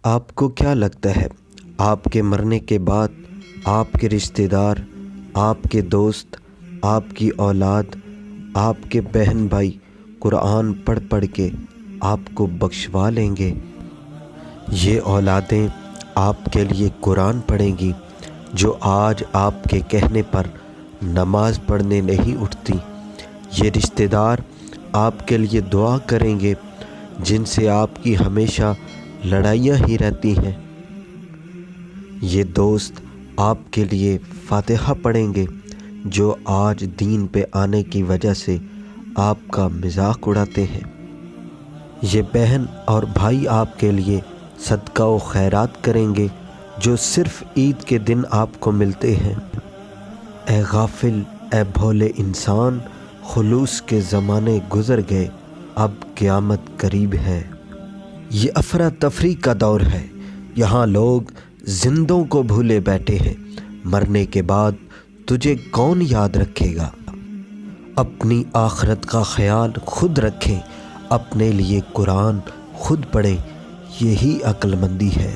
آپ کو کیا لگتا ہے آپ کے مرنے کے بعد آپ کے رشتہ دار، آپ کے دوست، آپ کی اولاد، آپ کے بہن بھائی قرآن پڑھ پڑھ کے آپ کو بخشوا لیں گے؟ یہ اولادیں آپ کے لیے قرآن پڑھیں گی جو آج آپ کے کہنے پر نماز پڑھنے نہیں اٹھتی۔ یہ رشتہ دار آپ کے لیے دعا کریں گے جن سے آپ کی ہمیشہ لڑائیاں ہی رہتی ہیں۔ یہ دوست آپ کے لیے فاتحہ پڑھیں گے جو آج دین پہ آنے کی وجہ سے آپ کا مذاق اڑاتے ہیں۔ یہ بہن اور بھائی آپ کے لیے صدقہ و خیرات کریں گے جو صرف عید کے دن آپ کو ملتے ہیں۔ اے غافل، اے بھولے انسان، خلوص کے زمانے گزر گئے، اب قیامت قریب ہے۔ یہ افراتفری کا دور ہے، یہاں لوگ زندوں کو بھولے بیٹھے ہیں، مرنے کے بعد تجھے کون یاد رکھے گا؟ اپنی آخرت کا خیال خود رکھیں، اپنے لیے قرآن خود پڑھیں، یہی عقل مندی ہے۔